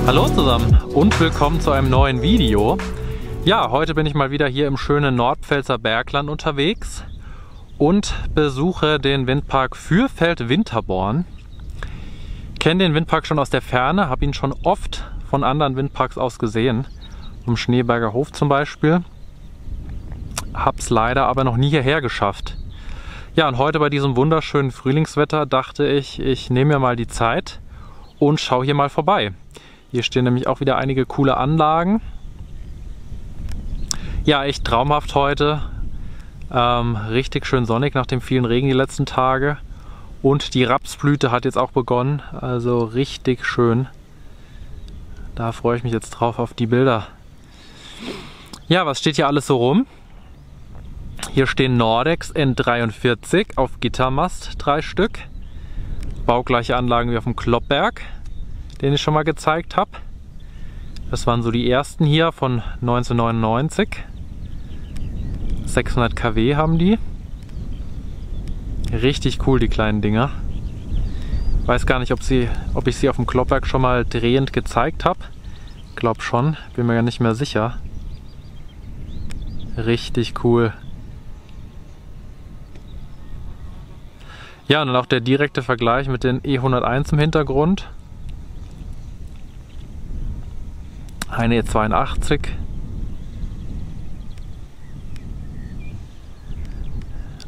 Hallo zusammen und willkommen zu einem neuen Video. Ja, heute bin ich mal wieder hier im schönen Nordpfälzer Bergland unterwegs und besuche den Windpark Fürfeld-Winterborn. Kenne den Windpark schon aus der Ferne, habe ihn schon oft von anderen Windparks aus gesehen, vom Schneeberger Hof zum Beispiel. Hab's leider aber noch nie hierher geschafft. Ja, und heute bei diesem wunderschönen Frühlingswetter dachte ich, ich nehme mir mal die Zeit und schaue hier mal vorbei. Hier stehen nämlich auch wieder einige coole Anlagen. Ja, echt traumhaft heute. Richtig schön sonnig nach dem vielen Regen die letzten Tage. Und die Rapsblüte hat jetzt auch begonnen. Also richtig schön. Da freue ich mich jetzt drauf auf die Bilder. Ja, was steht hier alles so rum? Hier stehen Nordex N43 auf Gittermast, 3 Stück. Baugleiche Anlagen wie auf dem Kloppberg, den ich schon mal gezeigt habe. Das waren so die ersten hier von 1999. 600 kW haben die. Richtig cool, die kleinen Dinger. Weiß gar nicht, ob ich sie auf dem Kloppberg schon mal drehend gezeigt habe. Glaub schon, bin mir ja nicht mehr sicher. Richtig cool. Ja, und dann auch der direkte Vergleich mit den E101 im Hintergrund. Eine E82.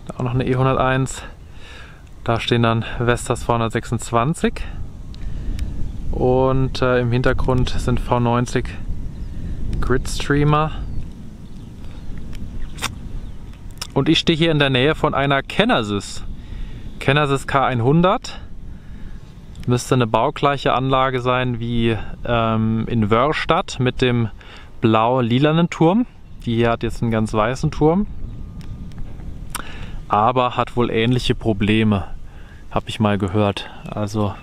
Da auch noch eine E101. Da stehen dann Vestas 226. Und im Hintergrund sind V90 Gridstreamer. Und ich stehe hier in der Nähe von einer Kenesis. Kenesis K100. Müsste eine baugleiche Anlage sein wie in Wörrstadt mit dem blau-lilanen Turm. Die hier hat jetzt einen ganz weißen Turm. Aber hat wohl ähnliche Probleme, habe ich mal gehört. Also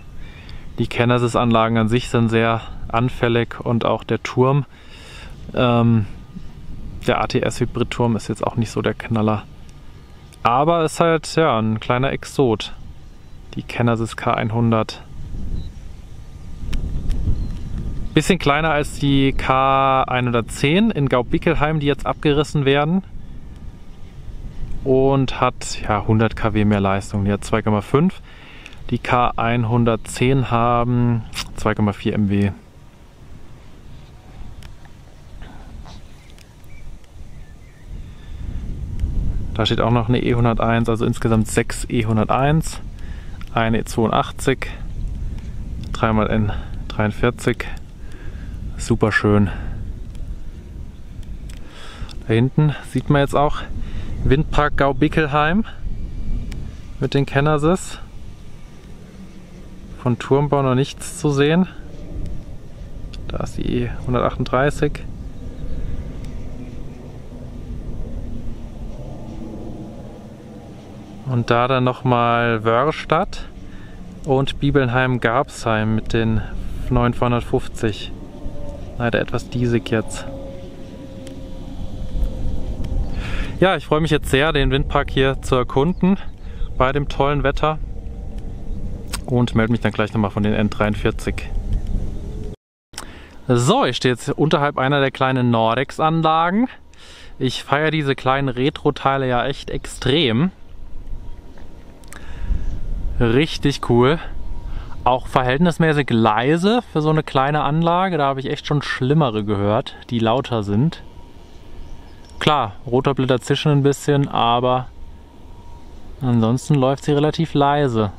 die Kenesis-Anlagen an sich sind sehr anfällig und auch der Turm. Der ATS-Hybrid-Turm ist jetzt auch nicht so der Knaller. Aber ist halt ja ein kleiner Exot. Die Kenesis K100. Bisschen kleiner als die K110 in Gaubickelheim, die jetzt abgerissen werden. Und hat ja 100 kW mehr Leistung. Die hat 2,5. Die K110 haben 2,4 MW. Da steht auch noch eine E101, also insgesamt 6 E101. Eine E82. 3xN43. Super schön. Da hinten sieht man jetzt auch Windpark Gaubickelheim mit den Kenesis. Von Turmbau noch nichts zu sehen. Da ist die E138. Und da dann nochmal Wörrstadt und Bibelnheim-Garbsheim mit den 950. Leider etwas diesig jetzt. Ja, ich freue mich jetzt sehr, den Windpark hier zu erkunden bei dem tollen Wetter und melde mich dann gleich nochmal von den N43. So, ich stehe jetzt unterhalb einer der kleinen Nordex-Anlagen. Ich feiere diese kleinen Retro-Teile ja echt extrem. Richtig cool. Auch verhältnismäßig leise für so eine kleine Anlage. Da habe ich echt schon schlimmere gehört, die lauter sind. Klar, Rotorblätter zischen ein bisschen, aber ansonsten läuft sie relativ leise.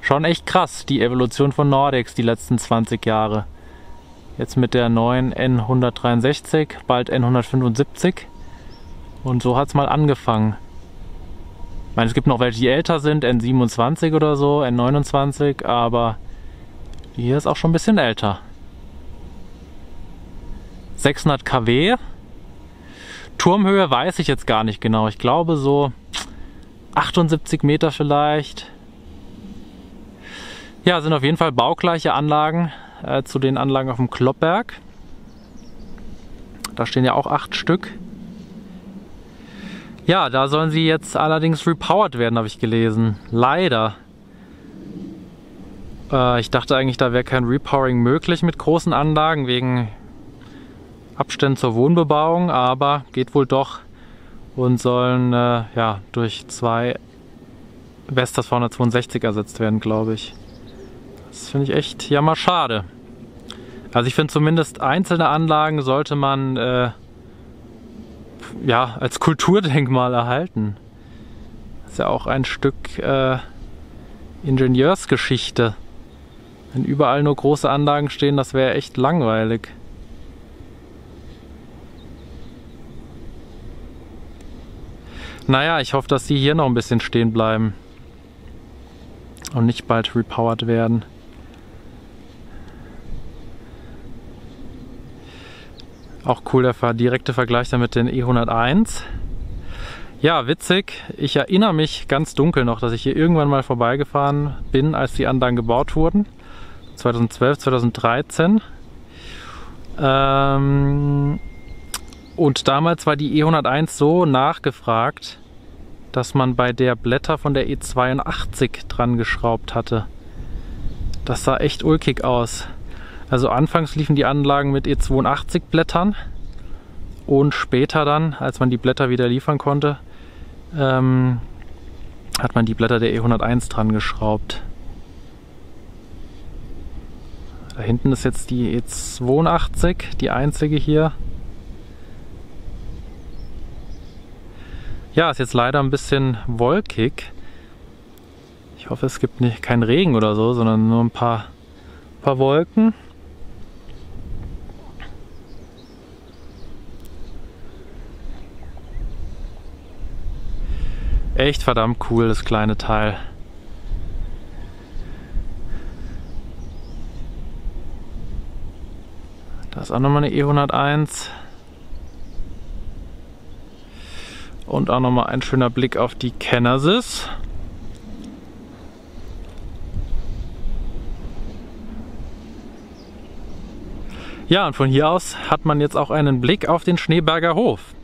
Schon echt krass, die Evolution von Nordex die letzten 20 Jahre. Jetzt mit der neuen N163, bald N175. Und so hat es mal angefangen. Ich meine, es gibt noch welche, die älter sind, N27 oder so, N29, aber die hier ist auch schon ein bisschen älter. 600 kW. Turmhöhe weiß ich jetzt gar nicht genau. Ich glaube so 78 Meter vielleicht. Ja, sind auf jeden Fall baugleiche Anlagen zu den Anlagen auf dem Kloppberg. Da stehen ja auch 8 Stück. Ja, da sollen sie jetzt allerdings repowered werden, habe ich gelesen. Leider. Ich dachte eigentlich, da wäre kein Repowering möglich mit großen Anlagen wegen Abständen zur Wohnbebauung, aber geht wohl doch und sollen ja, durch 2 Vestas 462 ersetzt werden, glaube ich. Das finde ich echt jammerschade. Also ich finde zumindest einzelne Anlagen sollte man ja, als Kulturdenkmal erhalten. Das ist ja auch ein Stück Ingenieursgeschichte. Wenn überall nur große Anlagen stehen, das wäre echt langweilig. Naja, ich hoffe, dass die hier noch ein bisschen stehen bleiben und nicht bald repowered werden. Auch cool der direkte Vergleich dann mit den E101. Ja, witzig. Ich erinnere mich ganz dunkel noch, dass ich hier irgendwann mal vorbeigefahren bin, als die Anlagen gebaut wurden. 2012, 2013. Und damals war die E101 so nachgefragt, dass man bei der Blätter von der E82 dran geschraubt hatte. Das sah echt ulkig aus. Also anfangs liefen die Anlagen mit E82 Blättern und später dann, als man die Blätter wieder liefern konnte, hat man die Blätter der E101 dran geschraubt. Da hinten ist jetzt die E82, die einzige hier. Ja, ist jetzt leider ein bisschen wolkig. Ich hoffe, es gibt keinen Regen oder so, sondern nur ein paar Wolken. Echt verdammt cool, das kleine Teil. Da ist auch nochmal eine E101. Und auch nochmal ein schöner Blick auf die Kenesis. Ja, und von hier aus hat man jetzt auch einen Blick auf den Schneeberger Hof.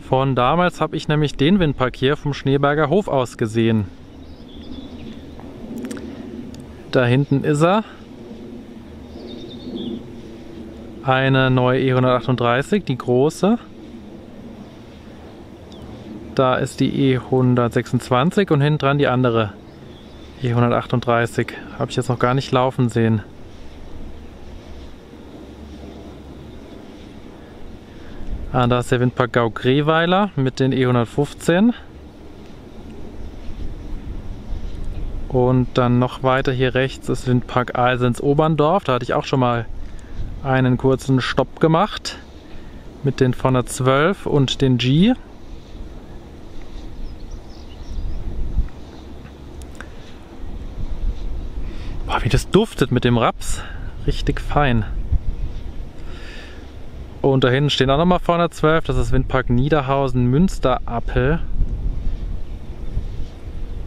Von damals habe ich nämlich den Windpark hier vom Schneeberger Hof aus gesehen. Da hinten ist er. Eine neue E138, die große. Da ist die E126 und hinten dran die andere E138. Habe ich jetzt noch gar nicht laufen sehen. Ah, da ist der Windpark Gau-Greweiler mit den E115. Und dann noch weiter hier rechts ist Windpark Alsens-Oberndorf. Da hatte ich auch schon mal einen kurzen Stopp gemacht mit den 412 und den G. Boah, wie das duftet mit dem Raps. Richtig fein. Und da hinten stehen auch nochmal 412, das ist Windpark Niederhausen Münsterappel.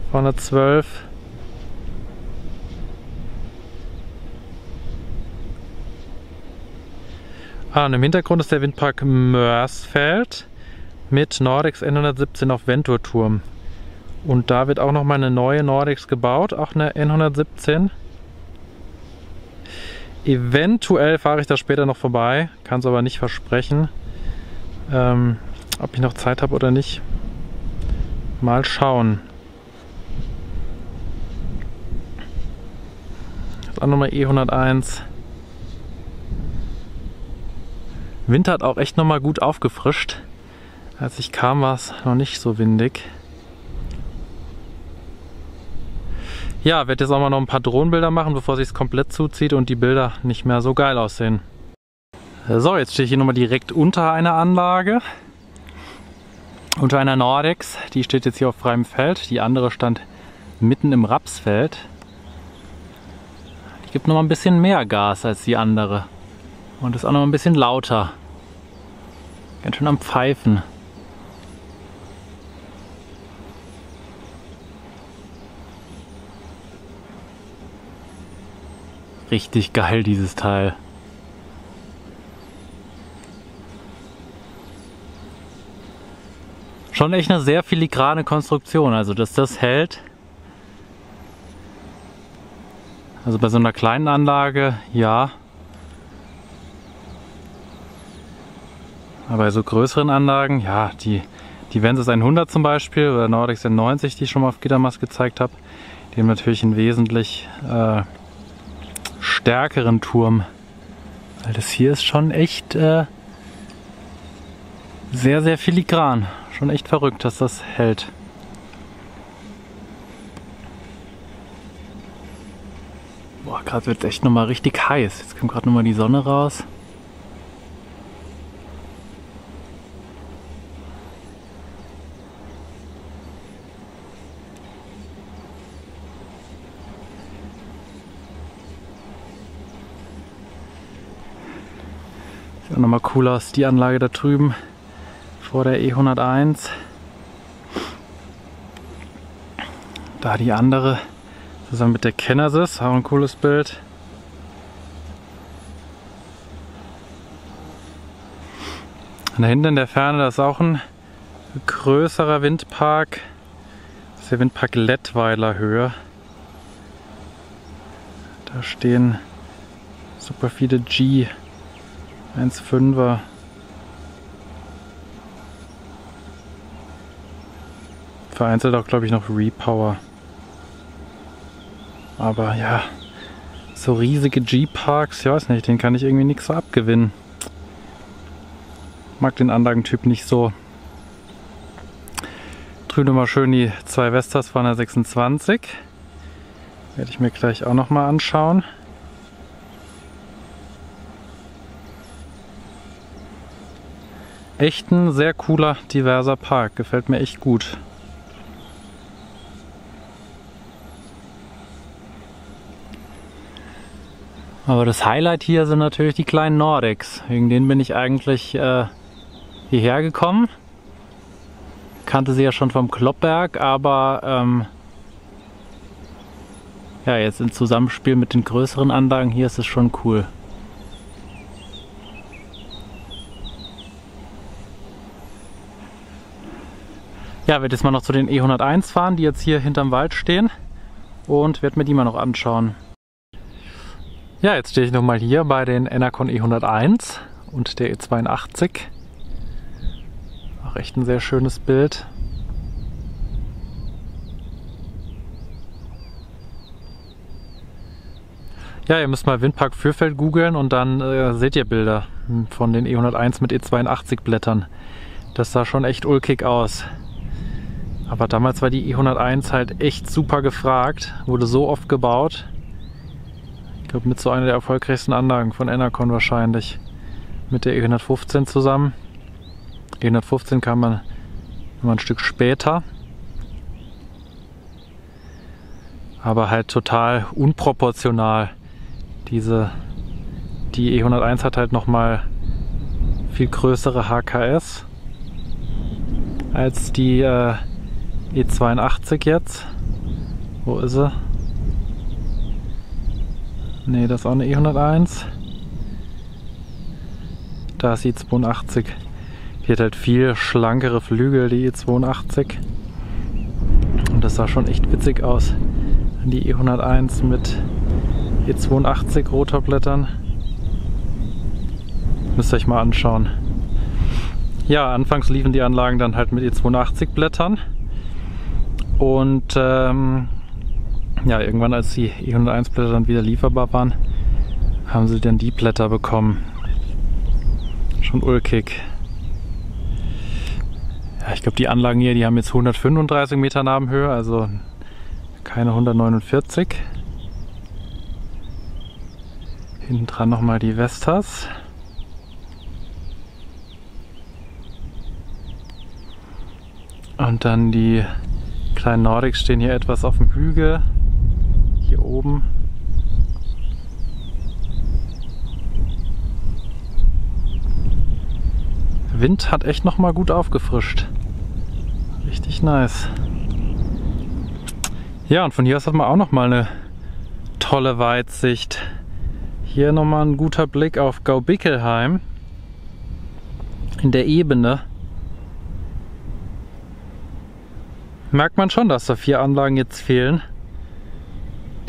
412. Und im Hintergrund ist der Windpark Mörsfeld mit Nordex N117 auf Venturturm. Und da wird auch nochmal eine neue Nordex gebaut, auch eine N117. Eventuell fahre ich da später noch vorbei, kann es aber nicht versprechen, ob ich noch Zeit habe oder nicht. Mal schauen. Jetzt auch nochmal E101. Winter hat auch echt nochmal gut aufgefrischt. Als ich kam, war es noch nicht so windig. Ja, werde jetzt auch mal noch ein paar Drohnenbilder machen, bevor sich es komplett zuzieht und die Bilder nicht mehr so geil aussehen. So, jetzt stehe ich hier nochmal direkt unter einer Anlage. Unter einer Nordex. Die steht jetzt hier auf freiem Feld. Die andere stand mitten im Rapsfeld. Die gibt nochmal ein bisschen mehr Gas als die andere. Und ist auch noch ein bisschen lauter. Ganz schön am Pfeifen. Richtig geil, dieses Teil. Schon echt eine sehr filigrane Konstruktion. Also, dass das hält, Also bei so einer kleinen Anlage, ja. Aber bei so größeren Anlagen, ja, die Vensus 100 zum Beispiel oder Nordex N90, die ich schon mal auf Gittermast gezeigt habe, die haben natürlich einen wesentlich stärkeren Turm. Weil das hier ist schon echt sehr, sehr filigran. Schon echt verrückt, dass das hält. Boah, gerade wird es echt nochmal richtig heiß. Jetzt kommt gerade nochmal die Sonne raus. Sieht auch nochmal cool aus, die Anlage da drüben vor der E101. Da die andere zusammen mit der Kennersys, auch ein cooles Bild. Und da hinten in der Ferne, da ist auch ein größerer Windpark. Das ist der Windpark Lettweiler Höhe. Da stehen super viele G1.5er. Vereinzelt auch, glaube ich, noch Repower. Aber ja, so riesige G-Parks, ich weiß nicht, den kann ich irgendwie nichts so abgewinnen. Mag den Anlagentyp nicht so. Drüben mal schön die zwei Vestas von der 26. Werde ich mir gleich auch noch mal anschauen. Echt ein sehr cooler, diverser Park. Gefällt mir echt gut. Aber das Highlight hier sind natürlich die kleinen Nordex. Wegen denen bin ich eigentlich hierher gekommen. Kannte sie ja schon vom Kloppberg, aber ja, jetzt im Zusammenspiel mit den größeren Anlagen hier ist es schon cool. Ja, werde jetzt mal noch zu den E101 fahren, die jetzt hier hinterm Wald stehen, und werde mir die mal noch anschauen. Ja, jetzt stehe ich nochmal hier bei den Enercon E101 und der E82. Auch echt ein sehr schönes Bild. Ja, ihr müsst mal Windpark Fürfeld googeln und dann seht ihr Bilder von den E101 mit E82 Blättern. Das sah schon echt ulkig aus. Aber damals war die E101 halt echt super gefragt, wurde so oft gebaut. Ich glaube, mit so einer der erfolgreichsten Anlagen von Enercon wahrscheinlich. Mit der E115 zusammen. E115 kam man immer ein Stück später. Aber halt total unproportional. Die E101 hat halt nochmal viel größere HKS als die E82 jetzt. Wo ist sie? Ne, das ist auch eine E101. Da ist die E82. Die hat halt viel schlankere Flügel, die E82. Und das sah schon echt witzig aus. Die E101 mit E82 Rotorblättern. Müsst ihr euch mal anschauen. Ja, anfangs liefen die Anlagen dann halt mit E82 Blättern. Und ja, irgendwann, als die E101 Blätter dann wieder lieferbar waren, haben sie dann die Blätter bekommen. Schon ulkig. Ja, ich glaube, die Anlagen hier, die haben jetzt 135 Meter Nabenhöhe, also keine 149. Hinten dran nochmal die Vestas. Und dann die kleinen Nordics stehen hier etwas auf dem Hügel. Hier oben. Der Wind hat echt nochmal gut aufgefrischt. Richtig nice. Ja, und von hier aus hat man auch nochmal eine tolle Weitsicht. Hier nochmal ein guter Blick auf Gaubickelheim in der Ebene. Merkt man schon, dass da 4 Anlagen jetzt fehlen.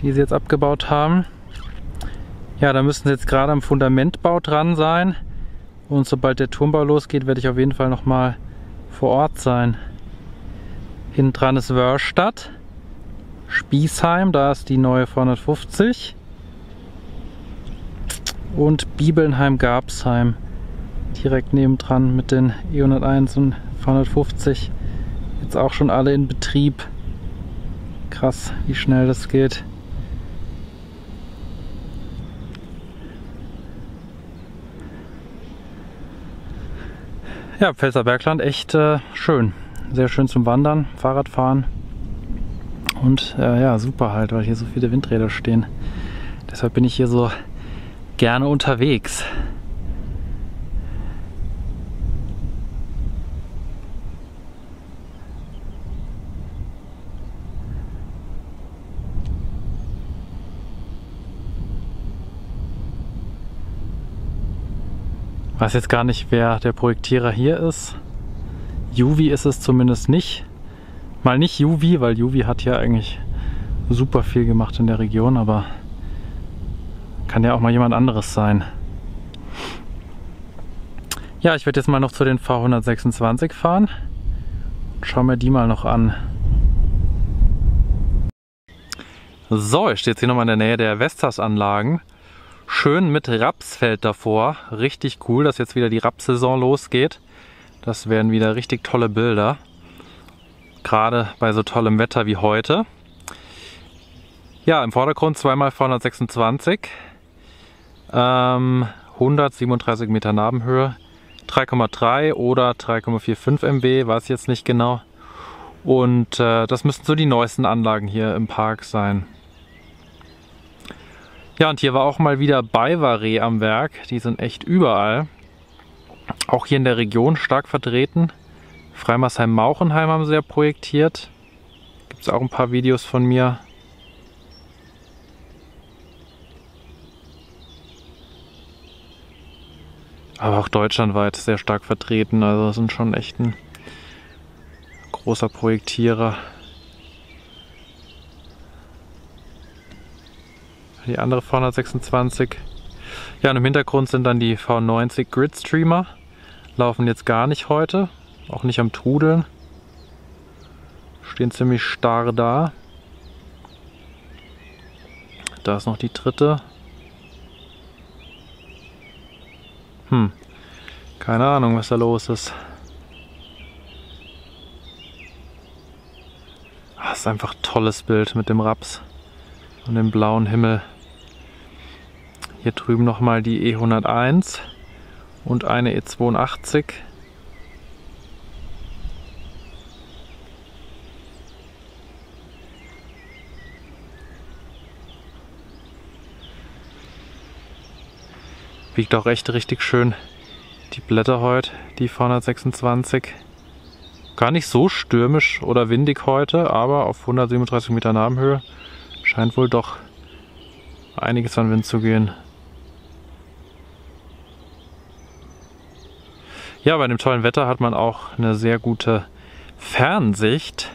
die sie jetzt abgebaut haben. Ja, da müssen sie jetzt gerade am Fundamentbau dran sein. Und sobald der Turmbau losgeht, werde ich auf jeden Fall nochmal vor Ort sein. Hinten dran ist Wörrstadt, Spießheim, da ist die neue V150. Und Bibelnheim-Garbsheim direkt nebendran mit den E101 und V150. Jetzt auch schon alle in Betrieb. Krass, wie schnell das geht. Ja, Pfälzer Bergland echt schön. Sehr schön zum Wandern, Fahrradfahren. Und ja, super halt, weil hier so viele Windräder stehen. Deshalb bin ich hier so gerne unterwegs. Ich weiß jetzt gar nicht, wer der Projektierer hier ist. Juvi ist es zumindest nicht. Mal nicht Juvi, weil Juvi hat ja eigentlich super viel gemacht in der Region, aber kann ja auch mal jemand anderes sein. Ja, ich werde jetzt mal noch zu den V126 fahren. Schau mir die mal noch an. So, ich stehe jetzt hier nochmal in der Nähe der Vestas-Anlagen. Schön mit Rapsfeld davor. Richtig cool, dass jetzt wieder die Rapssaison losgeht. Das werden wieder richtig tolle Bilder. Gerade bei so tollem Wetter wie heute. Ja, im Vordergrund zweimal V126. 137 Meter Nabenhöhe. 3,3 oder 3,45 MW, weiß ich jetzt nicht genau. Und das müssten so die neuesten Anlagen hier im Park sein. Ja, und hier war auch mal wieder BayWa-Re am Werk. Die sind echt überall. Auch hier in der Region stark vertreten. Freimersheim-Mauchenheim haben sie ja projektiert. Gibt es auch ein paar Videos von mir. Aber auch deutschlandweit sehr stark vertreten. Also das sind schon echt ein großer Projektierer. Die andere V126. Ja, und im Hintergrund sind dann die V90 Gridstreamer. Laufen jetzt gar nicht heute. Auch nicht am Trudeln. Stehen ziemlich starr da. Da ist noch die dritte. Keine Ahnung, was da los ist. Das ist einfach ein tolles Bild mit dem Raps und dem blauen Himmel. Hier drüben nochmal die E101 und eine E82. Wiegt auch echt richtig schön die Blätter heute, die V126. Gar nicht so stürmisch oder windig heute, aber auf 137 Meter Nabenhöhe scheint wohl doch einiges an Wind zu gehen. Ja, bei dem tollen Wetter hat man auch eine sehr gute Fernsicht,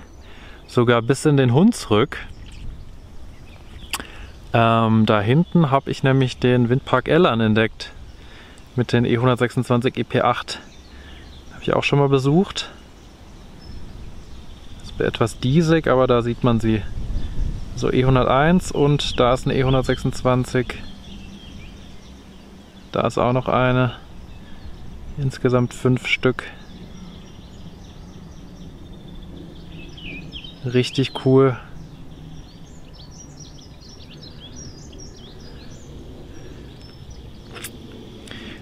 sogar bis in den Hunsrück. Da hinten habe ich nämlich den Windpark Ellern entdeckt mit den E126 EP8. Habe ich auch schon mal besucht. Ist etwas diesig, aber da sieht man sie. So E101 und da ist eine E126. Da ist auch noch eine. Insgesamt 5 Stück. Richtig cool.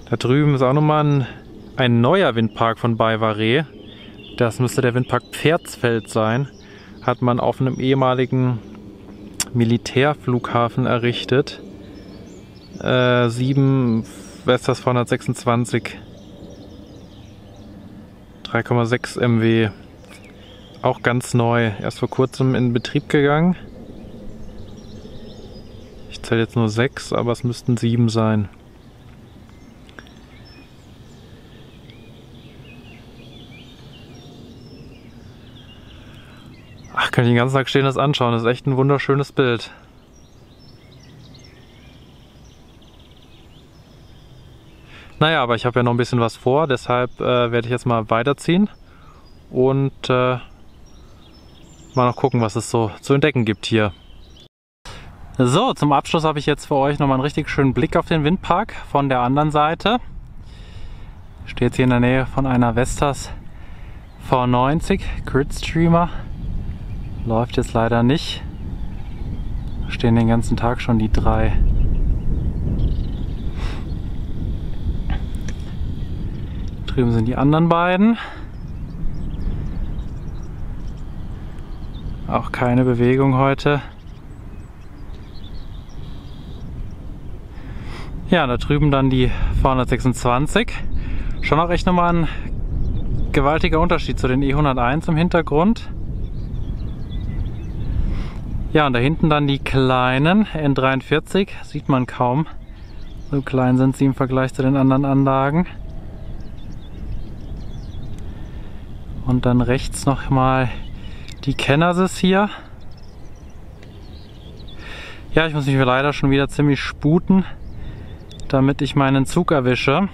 Da drüben ist auch nochmal ein neuer Windpark von BayWa-Re. Das müsste der Windpark Pferdsfeld sein. Hat man auf einem ehemaligen Militärflughafen errichtet. 7 Vestas V126. 3,6 MW. Auch ganz neu. Erst vor kurzem in Betrieb gegangen. Ich zähle jetzt nur 6, aber es müssten 7 sein. Ach, kann ich den ganzen Tag stehen das anschauen. Das ist echt ein wunderschönes Bild. Naja, aber ich habe ja noch ein bisschen was vor, deshalb werde ich jetzt mal weiterziehen und mal noch gucken, was es so zu entdecken gibt hier. So, zum Abschluss habe ich jetzt für euch nochmal einen richtig schönen Blick auf den Windpark von der anderen Seite. Ich stehe jetzt hier in der Nähe von einer Vestas V90 Gridstreamer. Läuft jetzt leider nicht. Stehen den ganzen Tag schon die 3. Drüben sind die anderen beiden. Auch keine Bewegung heute. Ja, da drüben dann die V126. Schon auch echt nochmal ein gewaltiger Unterschied zu den E101 im Hintergrund. Ja, und da hinten dann die kleinen N43. Sieht man kaum. So klein sind sie im Vergleich zu den anderen Anlagen. Und dann rechts nochmal die Kenersis hier. Ja, ich muss mich leider schon wieder ziemlich sputen, damit ich meinen Zug erwische.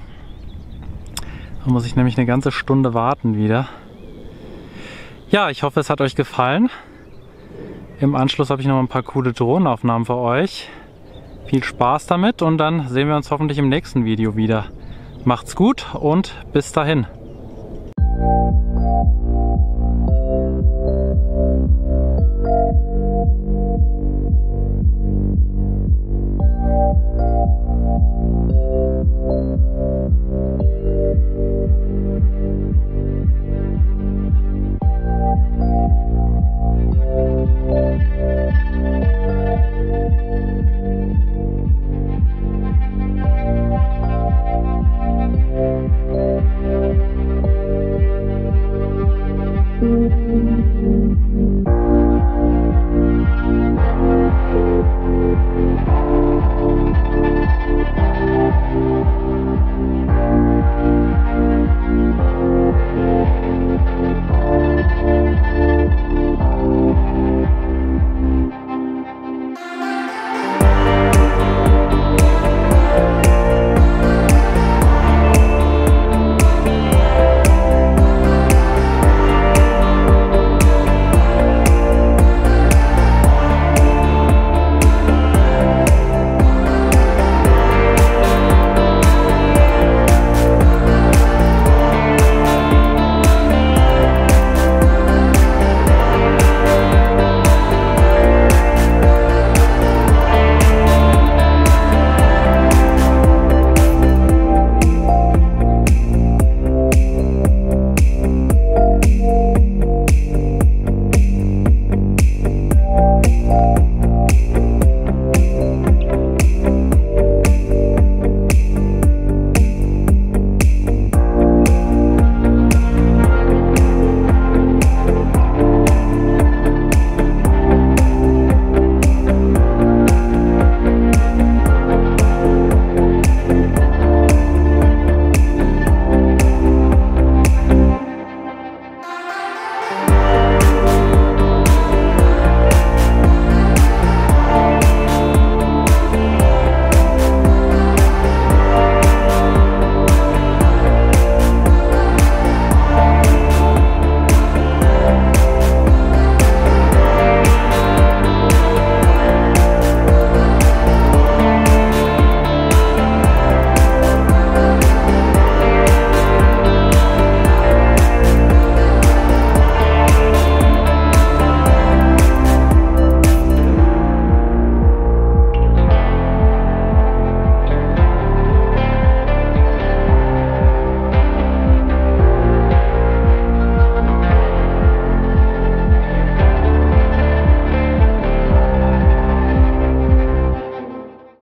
Da muss ich nämlich eine ganze Stunde warten wieder. Ja, ich hoffe, es hat euch gefallen. Im Anschluss habe ich noch ein paar coole Drohnenaufnahmen für euch. Viel Spaß damit und dann sehen wir uns hoffentlich im nächsten Video wieder. Macht's gut und bis dahin.